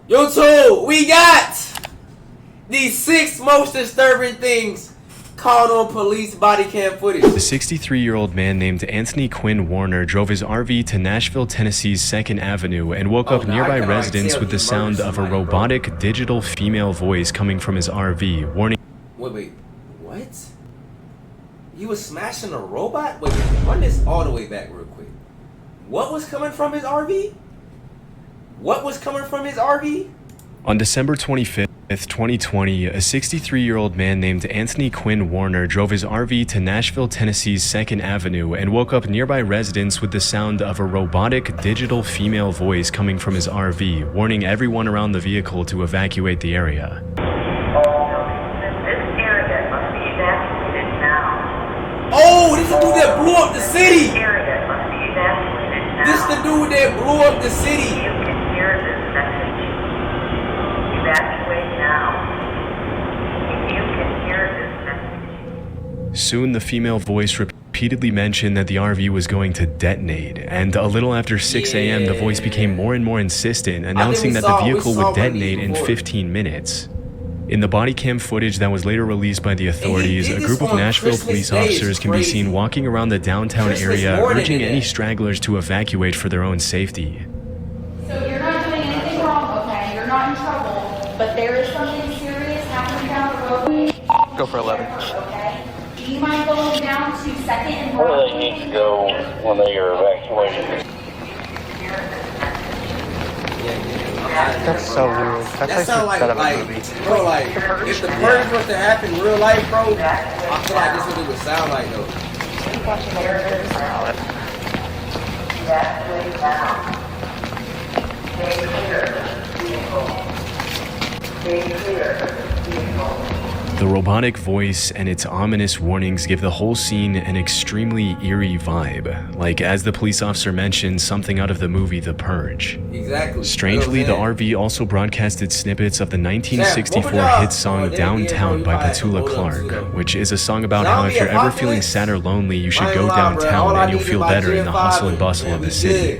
YouTube, we got the 6 most disturbing things caught on police body cam footage. The 63-year-old man named Anthony Quinn Warner drove his RV to Nashville, Tennessee's 2nd Avenue and woke up nearby residents with the sound of a robotic digital female voice coming from his RV, warning. Wait, what? You was smashing a robot? Wait, run this all the way back real quick. What was coming from his RV? What was coming from his RV? On December 25th, 2020, a 63-year-old man named Anthony Quinn Warner drove his RV to Nashville, Tennessee's 2nd Avenue and woke up nearby residents with the sound of a robotic digital female voice coming from his RV, warning everyone around the vehicle to evacuate the area. Oh, this is the dude that blew up the city! This is the dude that blew up the city! Soon, the female voice repeatedly mentioned that the RV was going to detonate, and a little after 6 a.m., the voice became more and more insistent, announcing that the vehicle would detonate in 15 minutes. In the body cam footage that was later released by the authorities, a group of Nashville police officers can be seen walking around the downtown area, urging any stragglers to evacuate for their own safety. So you're not doing anything wrong, okay? You're not in trouble, but there is something serious happening down the roadway. Go for 11. Okay? Do you mind going down to 2nd and Where do they need to go when they are evacuated? That's so weird. That sounds like bro, like, if the purge was to happen in real life, bro, I feel like this is what it would sound like, though. The robotic voice and its ominous warnings give the whole scene an extremely eerie vibe, like, as the police officer mentioned, something out of the movie The Purge. Exactly. Strangely, the RV also broadcasted snippets of the 1964 hit song Downtown by Petula Clark, which is a song about how if you're ever feeling sad or lonely, you should go downtown and you'll feel better in the hustle and bustle of the city.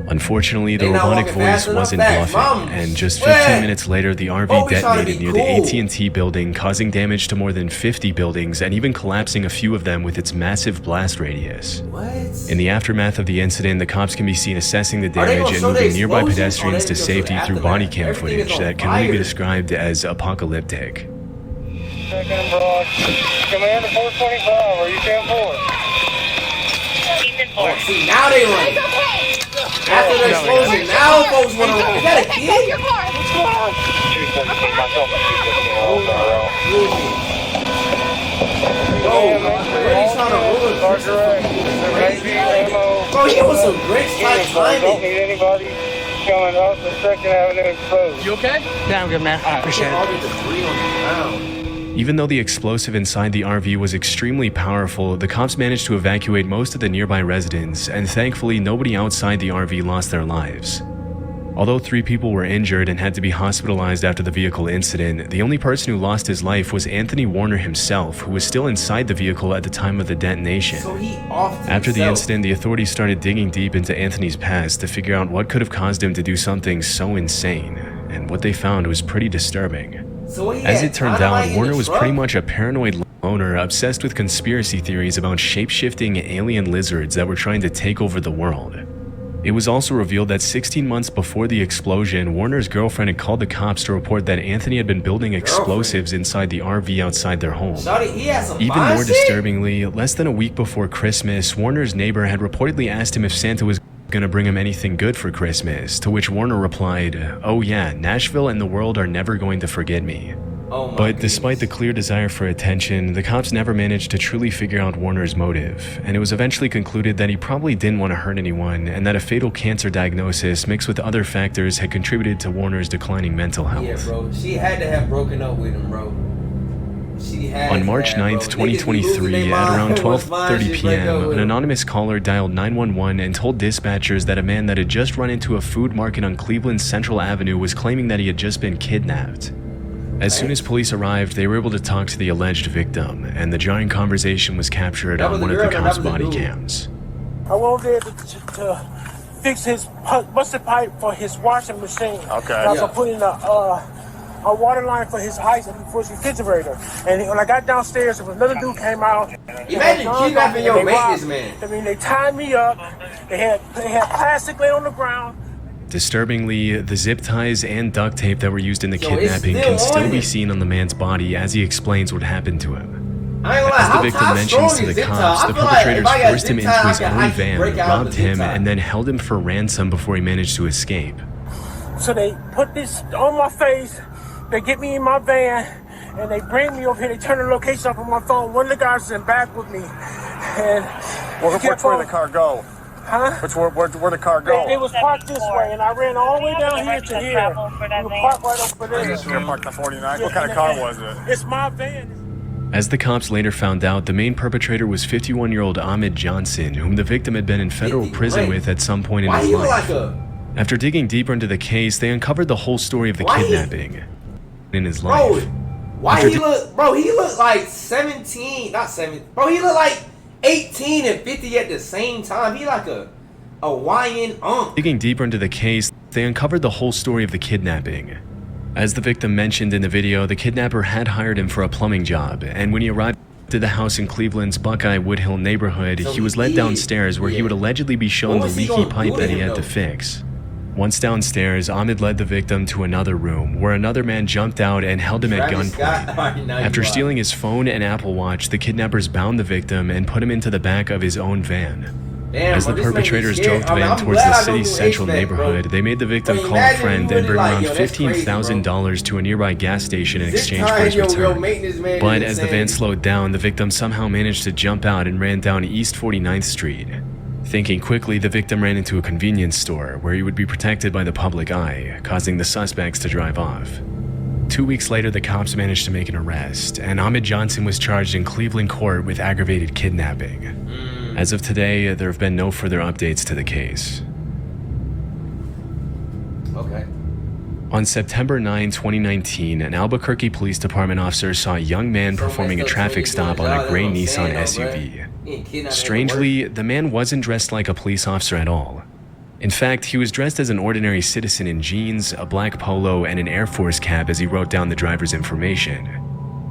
Unfortunately, the robotic voice wasn't bluffing, and just 15 minutes later, the RV detonated near the AT&T building, causing damage to more than 50 buildings and even collapsing a few of them with its massive blast radius. In the aftermath of the incident, the cops can be seen assessing the damage and moving nearby pedestrians to safety through body cam footage that can only be described as apocalyptic. Second Broad. Command 425, are you 10-4? Oh, see, now they run. After the explosion, now folks want to run. Is that a kid? What's going on? 217, myself and 215. Yo, really trying to ruin bro, he was some great type timing. Don't need anybody coming up the 2nd Avenue exposed. You okay? Yeah, I'm good, man. I appreciate it. Even though the explosive inside the RV was extremely powerful, the cops managed to evacuate most of the nearby residents, and thankfully nobody outside the RV lost their lives. Although 3 people were injured and had to be hospitalized after the vehicle incident, the only person who lost his life was Anthony Warner himself, who was still inside the vehicle at the time of the detonation. So he offed After the himself. incident, the authorities started digging deep into Anthony's past to figure out what could have caused him to do something so insane, and what they found was pretty disturbing. As it turned out, Warner was pretty much a paranoid loner obsessed with conspiracy theories about shape-shifting alien lizards that were trying to take over the world. It was also revealed that 16 months before the explosion, Warner's girlfriend had called the cops to report that Anthony had been building explosives inside the RV outside their home. Even more disturbingly, less than a week before Christmas, Warner's neighbor had reportedly asked him if Santa was gonna bring him anything good for Christmas, to which Warner replied, "Oh yeah, Nashville and the world are never going to forget me." But despite the clear desire for attention, the cops never managed to truly figure out Warner's motive, and it was eventually concluded that he probably didn't want to hurt anyone, and that a fatal cancer diagnosis mixed with other factors had contributed to Warner's declining mental health. Yeah, bro. She had to have broken up with him, bro. On March 9th, 2023, at around 12:30 p.m., an anonymous caller dialed 911 and told dispatchers that a man that had just run into a food market on Cleveland's Central Avenue was claiming that he had just been kidnapped. As soon as police arrived, they were able to talk to the alleged victim, and the jarring conversation was captured on one of the cops' body cams. I won't be able to fix his busted pipe for his washing machine. Okay. And also put in a water line for his ice and for his refrigerator. And when I got downstairs, another dude came out. Imagine kidnapping your maintenance man. I mean, they tied me up. They had plastic laid on the ground. Disturbingly, the zip ties and duct tape that were used in the kidnapping can still be seen on the man's body as he explains what happened to him. As the victim mentions to the cops, the perpetrators forced him into his own van, robbed him, and then held him for ransom before he managed to escape. So they put this on my face, they get me in my van, and they bring me over here. They turn the location up on my phone. One of the guys is in back with me. And which way did the car go? Huh? Where the car go? It was parked this way, and I ran all the way down here to here. We were parked right over there. You're parked the 49. What kind of car was it? It's my van. As the cops later found out, the main perpetrator was 51-year-old Ahmed Johnson, whom the victim had been in federal prison with at some point in his life. After digging deeper into the case, they uncovered the whole story of the kidnapping in his life. He looked like 17, not 7. Bro, he looked like 18 and 50 at the same time. He like a Hawaiian Digging deeper into the case, they uncovered the whole story of the kidnapping. As the victim mentioned in the video, the kidnapper had hired him for a plumbing job, and when he arrived at the house in Cleveland's Buckeye Woodhill neighborhood, he was led downstairs where he would allegedly be shown the leaky pipe that he had to fix. Once downstairs, Ahmed led the victim to another room, where another man jumped out and held him at gunpoint. After stealing his phone and Apple Watch, the kidnappers bound the victim and put him into the back of his own van. As the perpetrators drove the van towards the city's central neighborhood, they made the victim call a friend and bring around $15,000 to a nearby gas station in exchange for his return. But as the van slowed down, the victim somehow managed to jump out and ran down East 49th Street. Thinking quickly, the victim ran into a convenience store where he would be protected by the public eye, causing the suspects to drive off. 2 weeks later, the cops managed to make an arrest, and Ahmed Johnson was charged in Cleveland court with aggravated kidnapping. As of today, there have been no further updates to the case. Okay. On September 9, 2019, an Albuquerque Police Department officer saw a young man performing a traffic stop on a gray Nissan SUV. Strangely, the man wasn't dressed like a police officer at all. In fact, he was dressed as an ordinary citizen in jeans, a black polo, and an Air Force cap as he wrote down the driver's information.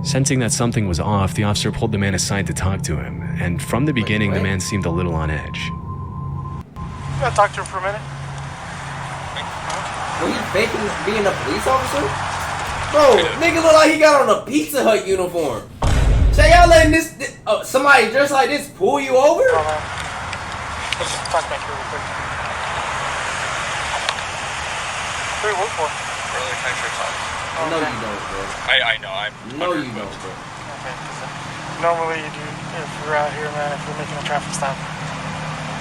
Sensing that something was off, the officer pulled the man aside to talk to him, and from the beginning, the man seemed a little on edge. You gotta talk to him for a minute. Were you faking being a police officer? Bro, nigga look like he got on a Pizza Hut uniform. So y'all letting somebody dressed like this pull you over? Let's just talk back here real quick. Who do you work for? Early Country Club. I know you don't, bro. I know, I'm know you don't, bro. Okay, because normally, dude, if you're out here, man, if you're making a traffic stop,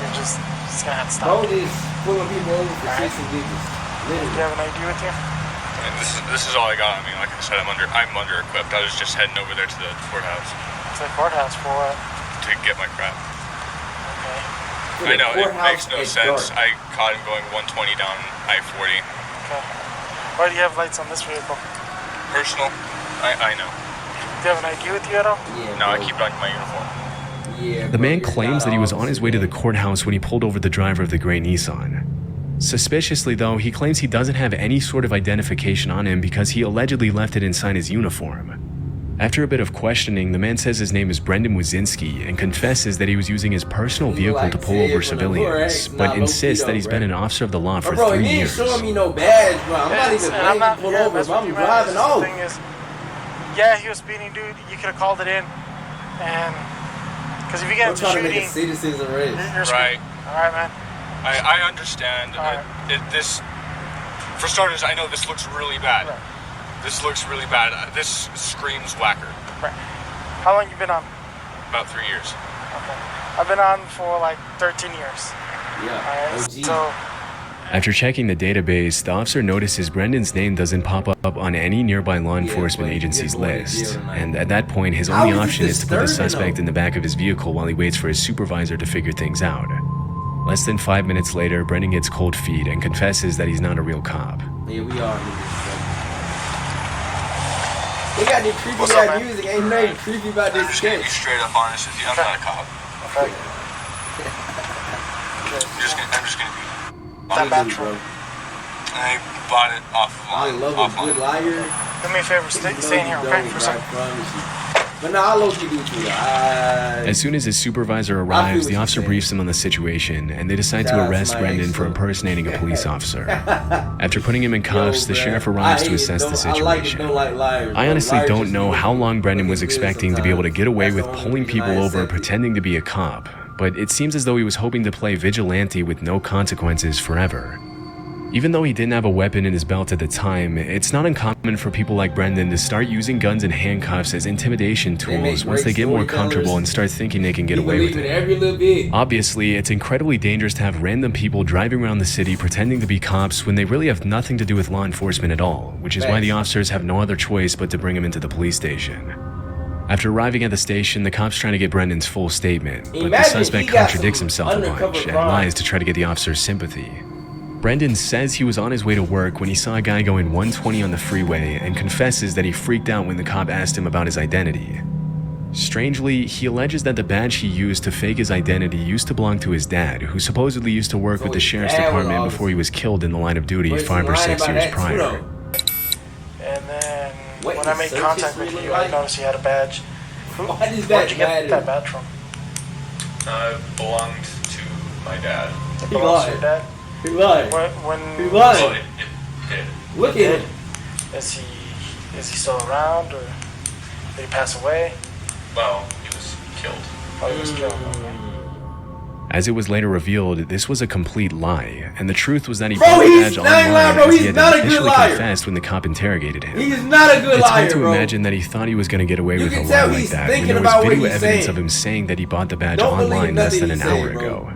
you're just gonna have to stop. Bro, just pulling people over for shits and giggles. Do you have an ID with you? And this is all I got. I mean, like I said, I'm under equipped. I was just heading over there to the courthouse. To the courthouse for what? To get my crap. Okay. I know, it makes no sense. I caught him going 120 down I-40. Okay. Why do you have lights on this vehicle? Personal. I know. Do you have an ID with you at all? Yeah, no, I keep it on my uniform. Yeah, the man claims that he was on his way to the courthouse when he pulled over the driver of the gray Nissan. Suspiciously, though, he claims he doesn't have any sort of identification on him because he allegedly left it inside his uniform. After a bit of questioning, the man says his name is Brendan Wazinski and confesses that he was using his personal vehicle to pull over civilians, but insists that he's been an officer of the law for 3 years. Bro, he ain't showing me no badge, bro. I'm not even waiting to pull over, bro. I'm driving off. The thing is, yeah, he was speeding, dude. You could have called it in, and because if you get into shooting, to make a citizen's arrest. You're right. All right, man. I understand. Right. This, for starters, I know this looks really bad. Right. This looks really bad. This screams whacker. Right. How long you been on? About 3 years. Okay. I've been on for like 13 years. Yeah. All right. So. After checking the database, the officer notices Brendan's name doesn't pop up on any nearby law enforcement agency's list, and at that point, his only option is to put the suspect in the back of his vehicle while he waits for his supervisor to figure things out. Less than 5 minutes later, Brendan gets cold feet and confesses that he's not a real cop. Yeah, we are. They got this creepy ass music. Ain't nothing creepy about this sketch. I'm just gonna be straight up honest with you. I'm not a cop. Okay. I'm just gonna be. That bathroom. I bought it I offline. love a good liar. Do me a favor, stay in here, okay? For a second. But no, I low key do too. As soon as his supervisor arrives, the officer briefs him on the situation, and they decide to arrest Brendan for impersonating a police officer. After putting him in cuffs, the sheriff arrives to assess the situation. I honestly don't know how long Brendan was expecting to be able to get away with pulling people over pretending to be a cop, but it seems as though he was hoping to play vigilante with no consequences forever. Even though he didn't have a weapon in his belt at the time, it's not uncommon for people like Brendan to start using guns and handcuffs as intimidation tools once they get more comfortable and start thinking they can get away with it. Obviously, it's incredibly dangerous to have random people driving around the city pretending to be cops when they really have nothing to do with law enforcement at all, which is why the officers have no other choice but to bring him into the police station. After arriving at the station, the cops try to get Brendan's full statement, but the suspect contradicts himself a bunch and lies to try to get the officer's sympathy. Brendan says he was on his way to work when he saw a guy going 120 on the freeway and confesses that he freaked out when the cop asked him about his identity. Strangely, he alleges that the badge he used to fake his identity used to belong to his dad, who supposedly used to work with the sheriff's department before he was killed in the line of duty 5 or 6 years prior. And then when I made contact with you, I noticed you had a badge. Why does Where'd that you get that matter? badge from? Belonged to my dad. It belongs to your dad? He lied. When He Well, lied. it did. Look at him. Is he still around, or did he pass away? Well, he was killed. Oh, he was killed. Okay. As it was later revealed, this was a complete lie, and the truth was that he Bro, bought the he's badge not online lying, bro. as he He's had not a good initially liar. confessed when the cop interrogated him. He is not a good It's hard liar, to bro. imagine that he thought he was going to get away You with a can lie tell like he's that when thinking there about was what video he's evidence saying. of him saying that he bought the badge Don't believe online less nothing than an he's saying, hour bro. ago.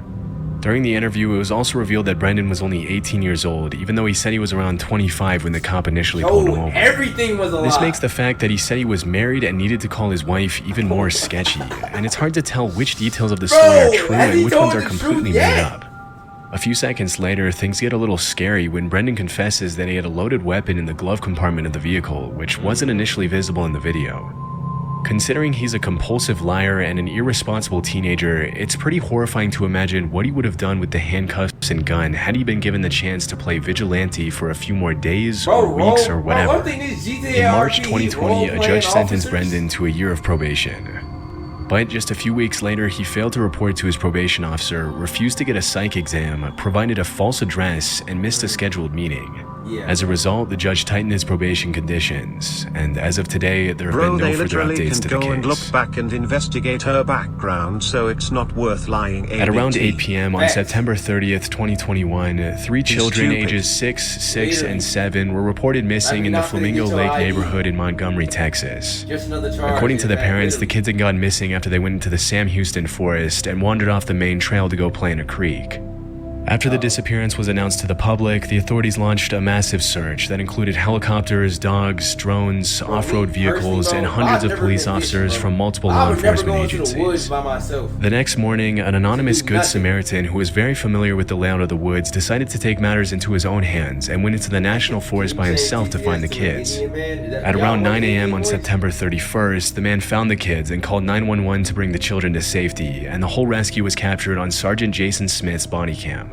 During the interview, it was also revealed that Brendan was only 18 years old, even though he said he was around 25 when the cop initially pulled him over. Everything was a lie. This makes the fact that he said he was married and needed to call his wife even more sketchy, and it's hard to tell which details of the story are true has he and which told ones are the truth completely yet? made up. A few seconds later, things get a little scary when Brendan confesses that he had a loaded weapon in the glove compartment of the vehicle, which wasn't initially visible in the video. Considering he's a compulsive liar and an irresponsible teenager, it's pretty horrifying to imagine what he would have done with the handcuffs and gun had he been given the chance to play vigilante for a few more days or weeks or whatever. In March 2020, a judge sentenced Brendan to a year of probation. But just a few weeks later, he failed to report to his probation officer, refused to get a psych exam, provided a false address, and missed a scheduled meeting. As a result, the judge tightened his probation conditions, and as of today, there have been no further updates to the case. Go and look back and investigate her background, so it's not worth lying. At around 8 p.m. on September 30th, 2021, 3 children ages 6, 6, and 7 were reported missing in the Flamingo Lake neighborhood in Montgomery, Texas. According to the parents, the kids had gone missing after they went into the Sam Houston forest and wandered off the main trail to go play in a creek. After the disappearance was announced to the public, the authorities launched a massive search that included helicopters, dogs, drones, off-road vehicles, and hundreds of police officers from multiple law enforcement agencies. The next morning, an anonymous Good Samaritan who was very familiar with the layout of the woods decided to take matters into his own hands and went into the national forest by himself to find the kids. At around 9 a.m. on September 31st, the man found the kids and called 911 to bring the children to safety, and the whole rescue was captured on Sergeant Jason Smith's body cam.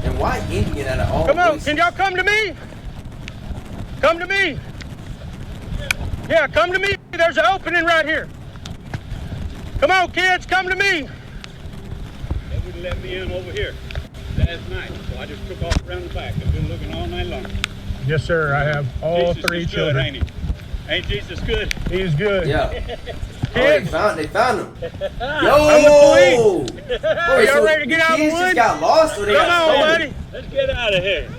And why Indian out of all Come on, places? can y'all come to me? Come to me. Yeah, come to me. There's an opening right here. Come on, kids, come to me. They wouldn't let me in over here last night, so I just took off around the back. I've been looking all night long. Yes, sir. I have all Jesus 3 is children. good, ain't he? Ain't Jesus good? He is good. Yeah. Oh, they found him. Yo! I'm the police. Are y'all ready to get out of the Kids woods? just got lost or they Come got on, stolen? buddy. Let's get out of here.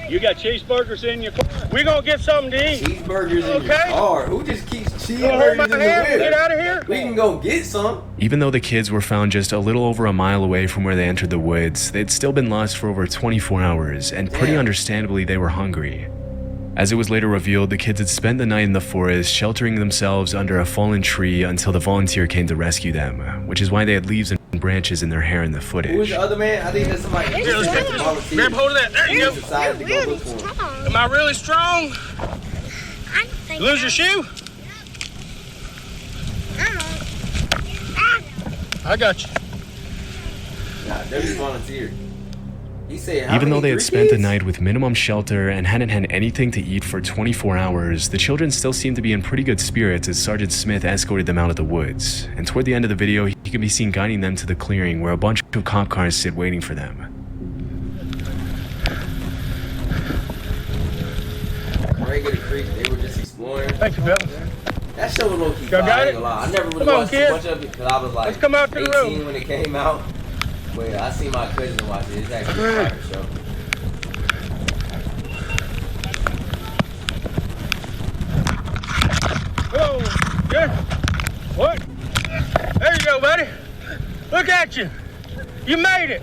You got cheeseburgers in your car? We're going to get something to eat. Cheeseburgers in your Okay. car. Who just keeps You gonna hold my cheeseburgers in the hand and whip? get out of here? We can go get some. Even though the kids were found just a little over a mile away from where they entered the woods, they'd still been lost for over 24 hours, and pretty understandably, they were hungry. As it was later revealed, the kids had spent the night in the forest, sheltering themselves under a fallen tree until the volunteer came to rescue them, which is why they had leaves and branches in their hair in the Who was footage. the other man? I think that's somebody. Here, let's get this. Grab hold of that. There you go. Decided to go look for him. Am I really strong? Lose your shoe? I got you. Nah, W volunteered. He said, how Even though many, they had 3 spent the kids? night with minimum shelter and hadn't had anything to eat for 24 hours, the children still seemed to be in pretty good spirits as Sergeant Smith escorted them out of the woods. And toward the end of the video, he can be seen guiding them to the clearing where a bunch of cop cars sit waiting for them. Regular creek, they were just exploring. Thank you, Bill. That show was low-key Y'all fire, got I ain't it? gonna lie. I never really Come on, watched too kid. much of it because I was like Let's come out to the 18 room. when it came out. But I seen my cousin watch it. It's actually a fire show. Whoa, good. What? There you go, buddy. Look at you. You made it.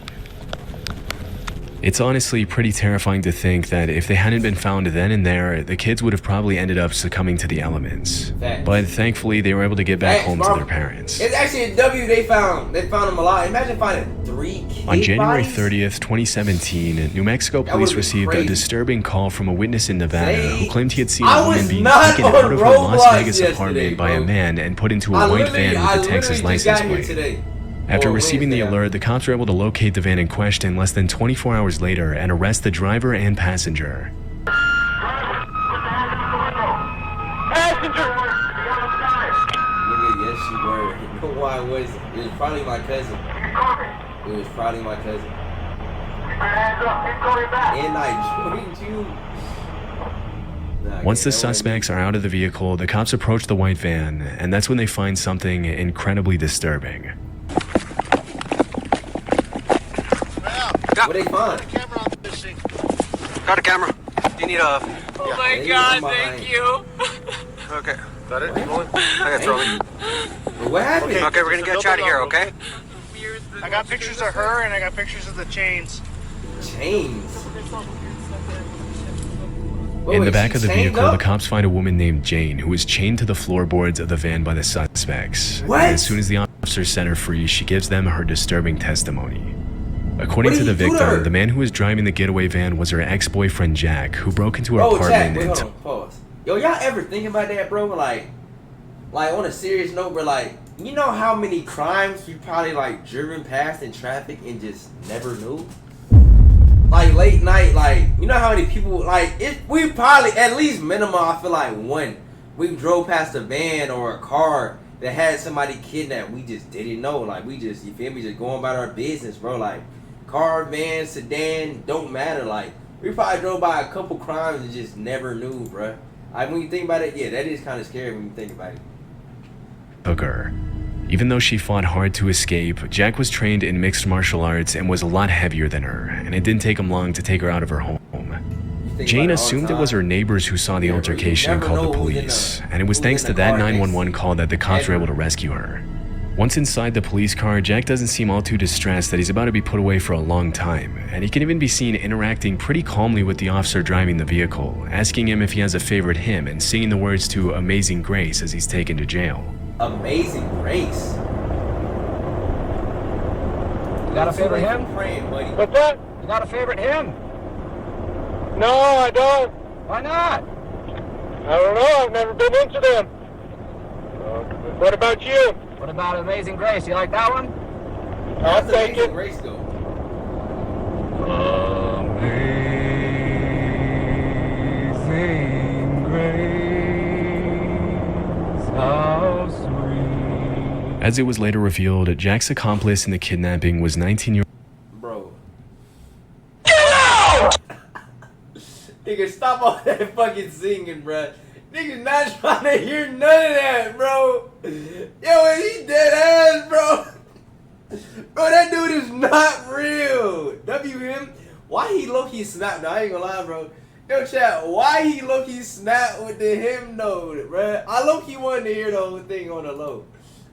It's honestly pretty terrifying to think that if they hadn't been found then and there, the kids would have probably ended up succumbing to the elements. Facts. But thankfully, they were able to get back Facts, home bro. to their parents. It's actually a W. They found them a lot. Imagine finding 3 kids. On January 30th, 2017, New Mexico That police would've been received crazy. a disturbing call from a witness in Nevada See? who claimed he had seen I a woman was being not taken on out of her Las Roblox Vegas yesterday, apartment by a bro. man and put into a white van with a Texas just license got here plate. today. After Or receiving the Wednesday. alert, the cops were able to locate the van in question less than 24 hours later and arrest the driver and passenger. Passenger. Nigga, yes, you were. You know why it was? It was probably my cousin. It was probably my cousin. And I joined you. Nah, Once the that wasn't me. suspects are out of the vehicle, the cops approach the white van, and that's when they find something incredibly disturbing. What they find? Got a camera. Do you need a... Oh my God, thank you. Okay. That it? I got throwing. What happened? Okay, we're gonna get you out of here, okay? I got pictures of her and I got pictures of the chains. Chains. In the back of the vehicle, up? the cops find a woman named Jane who is chained to the floorboards of the van by the suspects. What? And as soon as the officers set her free, she gives them her disturbing testimony. According What to did the he do to her? victim, the man who was driving the getaway van was her ex-boyfriend Jack, who broke into her Bro, apartment Jack, wait, and hold on, pause. Yo, y'all ever think about that, bro? Like on a serious note, bro, like, you know how many crimes we probably, like, driven past in traffic and just never knew? Like, late night, like, you know how many people, like, we probably, at least minimum, I feel like one, we drove past a van or a car that had somebody kidnapped. We just didn't know. Like, we just, you feel me, just going about our business, bro. Like, car, van, sedan, don't matter. Like, we probably drove by a couple crimes and just never knew, bro. Like, when you think about it, yeah, that is kind of scary when you think about it. took her. Even though she fought hard to escape, Jack was trained in mixed martial arts and was a lot heavier than her, and it didn't take him long to take her out of her home. Jane assumed it was her neighbors who saw the altercation and called the police, and it was thanks to that 911 call that the cops were able to rescue her. Once inside the police car, Jack doesn't seem all too distressed that he's about to be put away for a long time, and he can even be seen interacting pretty calmly with the officer driving the vehicle, asking him if he has a favorite hymn and singing the words to Amazing Grace as he's taken to jail. Amazing Grace. You got a favorite hymn? Praying, buddy. What's that? You got a favorite hymn? No, I don't. Why not? I don't know. I've never been into them. What about you? What about Amazing Grace? You like that one? I'll How's take Amazing it. Grace go? Amazing Grace, how sweet. As it was later revealed, Jack's accomplice in the kidnapping was 19-year-old Bro. Get out! Nigga, stop all that fucking singing, bruh. Nigga not trying to hear none of that, bro. Yo, he dead ass, bro. Bro, that dude is not real. WM, why he low-key snapped? No, I ain't gonna lie, bro. Yo, chat, why he low-key snapped with the hymn note, bruh? I low-key wanted to hear the whole thing on the low.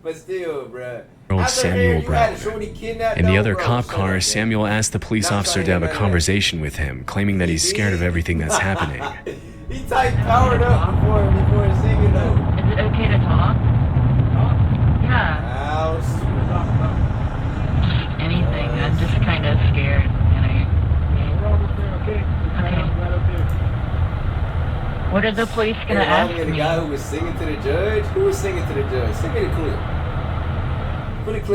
But still, bruh. Samuel Brown. In the other cop car, car, Samuel asked the police officer to have a conversation with him, claiming that he's scared of everything that's happening. He typed powered up before singing though. Is it okay to talk? Yeah. House. Anything. I'm just kind of scared. And okay. What are the police gonna ask The me? guy who was singing to the judge? Who was singing to the judge? Sing me the clip.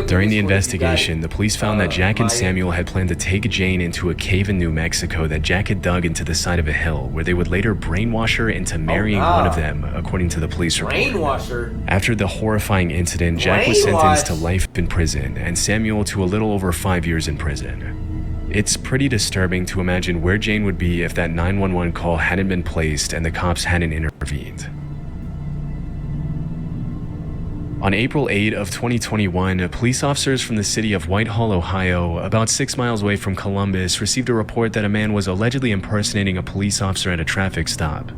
During the investigation, the police found that Jack and Samuel had planned to take Jane into a cave in New Mexico that Jack had dug into the side of a hill, where they would later brainwash her into marrying one of them, according to the police report. After the horrifying incident, Jack was sentenced to life in prison, and Samuel to a little over 5 years in prison. It's pretty disturbing to imagine where Jane would be if that 911 call hadn't been placed and the cops hadn't intervened. On April 8 of 2021, police officers from the city of Whitehall, Ohio, about 6 miles away from Columbus, received a report that a man was allegedly impersonating a police officer at a traffic stop.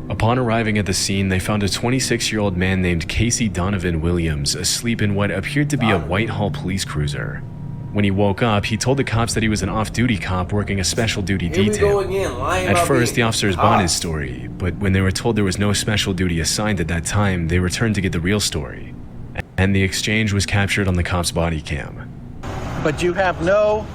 Upon arriving at the scene, they found a 26-year-old man named Casey Donovan Williams asleep in what appeared to be a Whitehall police cruiser. When he woke up, he told the cops that he was an off-duty cop working a special duty detail. At first, the officers bought his story, but when they were told there was no special duty assigned at that time, they returned to get the real story. And the exchange was captured on the cops' body cam. But you have no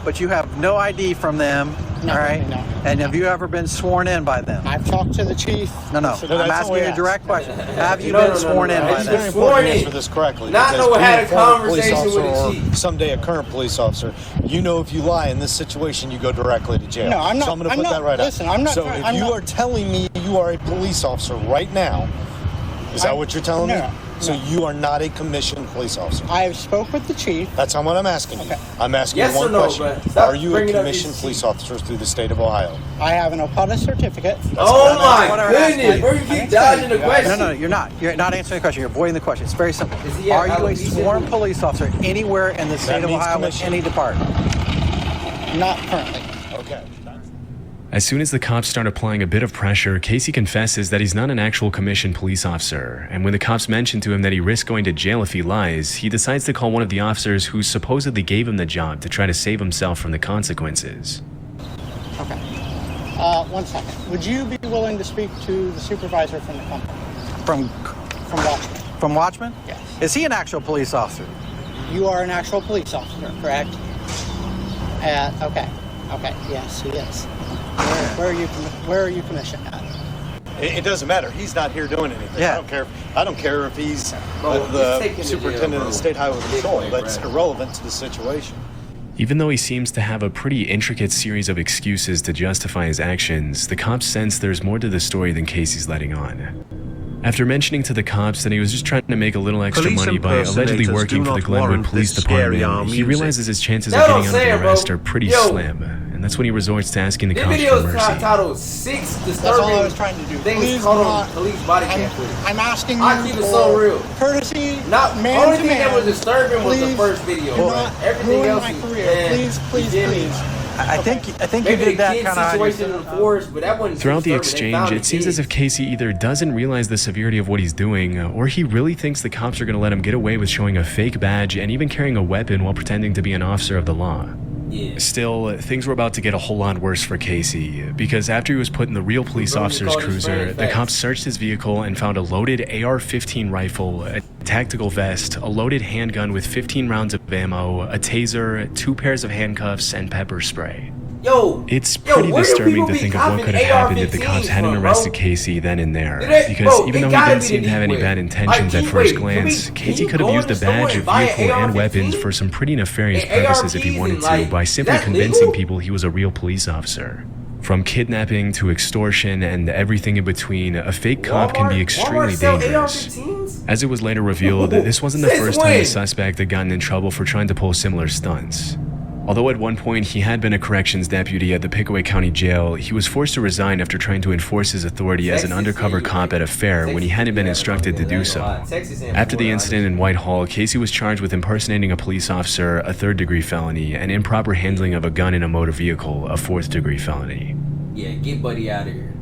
ID from them, all right? No. And have you ever been sworn in by them? I've talked to the chief. No. I'm asking you a direct question. Have you been sworn in by them? It's very important to answer this correctly. Not know had a conversation with the chief. Someday a current police officer, you know if you lie in this situation, you go directly to jail. No, I'm not. So I'm going to put that right listen, up. I'm not. So if you are telling me you are a police officer right now, is that what you're telling me? So you are not a commissioned police officer. I have spoke with the chief. That's what I'm asking you. Okay. I'm asking Yes you one or no, question. bro? Are you a commissioned police officer through the state of Ohio? I have an OPUDA certificate. Oh my goodness, bro, you keep dodging the question. No, you're not. You're not answering the question. You're avoiding the question. It's very simple. Are you a sworn police officer anywhere in the state of Ohio with any department? Not currently. Okay. As soon as the cops start applying a bit of pressure, Casey confesses that he's not an actual commissioned police officer, and when the cops mention to him that he risks going to jail if he lies, he decides to call one of the officers who supposedly gave him the job to try to save himself from the consequences. Okay. 1 second. Would you be willing to speak to the supervisor from the company? From Watchman. From Watchman? Yes. Is he an actual police officer? You are an actual police officer, correct? Okay. Yes, he is. Where are you commissioned at? It doesn't matter. He's not here doing anything. Yeah. I don't care if he's the superintendent of the state highway patrol. That's irrelevant to the situation. Even though he seems to have a pretty intricate series of excuses to justify his actions, the cops sense there's more to the story than Casey's letting on. After mentioning to the cops that he was just trying to make a little extra money by allegedly working for the Glenwood Police Department, he realizes his chances of getting out of the arrest are pretty slim, and that's when he resorts to asking the cops for mercy. Titled 6 Disturbing That's all I was trying to do. Things caught on police body cam footage. I'm asking you I keep it so real. Courtesy, Not man only to thing man. that was disturbing was the first video. Do not Everything ruin else my is career. Please. I think you maybe did that kid kind of situation in the forest, but that wasn't Throughout the disturbing. They exchange, found it seems as if Casey either doesn't realize the severity of what he's doing, or he really thinks the cops are going to let him get away with showing a fake badge and even carrying a weapon while pretending to be an officer of the law. Yeah. Still, things were about to get a whole lot worse for Casey, because after he was put in the real police officer's cruiser, the cops searched his vehicle and found a loaded AR-15 rifle, a tactical vest, a loaded handgun with 15 rounds of ammo, a taser, 2 pairs of handcuffs, and pepper spray. It's pretty disturbing to think of what could have happened if the cops hadn't arrested Casey then and there, because even though he didn't seem to have any bad intentions at first glance, Casey could have used the badge, vehicle, and weapons for some pretty nefarious purposes if he wanted to, by simply convincing people he was a real police officer. From kidnapping to extortion and everything in between, a fake cop can be extremely dangerous. As it was later revealed, this wasn't the first time the suspect had gotten in trouble for trying to pull similar stunts. Although at one point he had been a corrections deputy at the Pickaway County Jail, he was forced to resign after trying to enforce his authority as an undercover cop at a fair when he hadn't been instructed to do so. After the incident in Whitehall, Casey was charged with impersonating a police officer, a 3rd-degree felony, and improper handling of a gun in a motor vehicle, a 4th-degree felony. Yeah, get Buddy out of here.